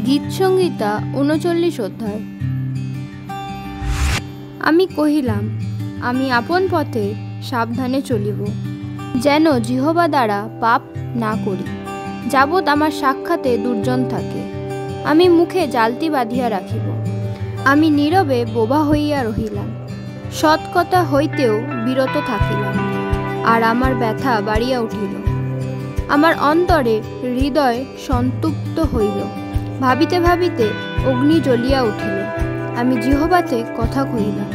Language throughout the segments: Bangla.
গীতসংহিতা ৩৯ অধ্যায়। আমি কহিলাম, আমি আপন পথে সাবধানে চলিব, যেন জিহ্বা দ্বারা পাপ না করি, যাবৎ আমার সাক্ষাতে দুর্জন থাকে। আমি মুখে জালতি বাঁধিয়া রাখিব, আমি নীরবে বোবা হইয়া রহিলাম, সৎ কথা হইতেও বিরত থাকিলাম। আর আমার ব্যথা বাড়িয়া উঠিল, আমার অন্তরে হৃদয় সন্তুপ্ত হইল, ভাবিতে ভাবিতে অগ্নি জ্বলিয়া উঠিল। আমি জিহ্বাতে কথা কহিলাম,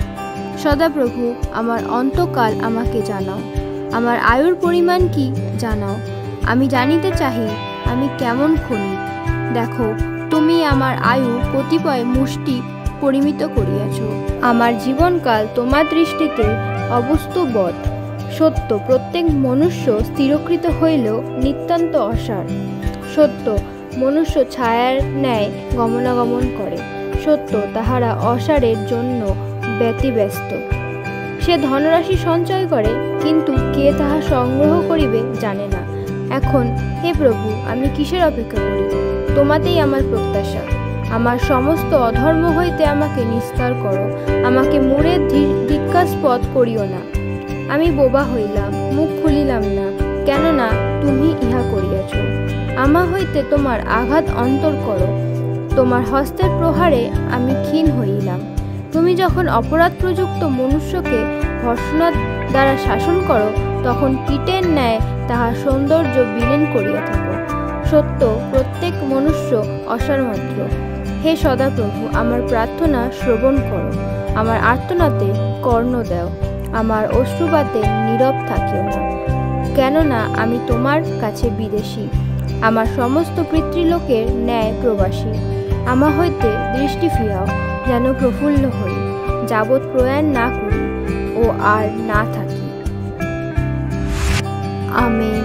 সদাপ্রভু, আমার অন্তকাল আমাকে জানাও, আমার আয়ুর পরিমাণ কি জানাও। আমি জানিতে চাহি আমি কেমন ক্ষণিক। দেখো, তুমি আমার আয়ু কতিপয় মুষ্টি পরিমিত করিয়াছ। আমার জীবনকাল তোমার দৃষ্টিতে অবস্তুবৎ। সত্য, প্রত্যেক মনুষ্য স্থিরকৃত হইলেও নিতান্ত অসার। সত্য, মনুষ্য ছায়ার ন্যায় গমনাগমন করে। সত্য, তাহারা অসারের জন্য ব্যতিব্যস্ত। সে ধনরাশি সঞ্চয় করে, কিন্তু কে তাহা সংগ্রহ করিবে জানে না। এখন হে প্রভু, আমি কিসের অপেক্ষা করি? তোমাতেই আমার প্রত্যাশা। আমার সমস্ত অধর্ম হইতে আমাকে নিস্তার করো, আমাকে মূঢ়ের ধিক্কাস্পদ করিও না। আমি বোবা হইলাম, মুখ খুলিলাম না, কেননা তুমি ইহা করিয়াছ। আমা হইতে তোমার আঘাত অন্তর করো, তোমার হস্তের প্রহারে আমি ক্ষীণ হইলাম। তুমি যখন অপরাধ প্রযুক্ত মনুষ্যকে ভর্ৎসনার দ্বারা শাসন করো, তখন কীটের ন্যায় তাহার সৌন্দর্য বিলীন করিয়া থাকো। সত্য, প্রত্যেক মনুষ্য অসার মাত্র। হে সদাপ্রভু, আমার প্রার্থনা শ্রবণ করো, আমার আর্তনাতে কর্ণ দেও, আমার অশ্রুপাতে নীরব থাকিও না, কেননা আমি তোমার কাছে বিদেশী, আমার সমস্ত পিতৃলোকের ন্যায় প্রবাসী। আমা হইতে দৃষ্টি ফিরাও, যেন প্রফুল্ল হই, যাবৎ প্রয়াণ না করি ও আর না থাকি। আমেন।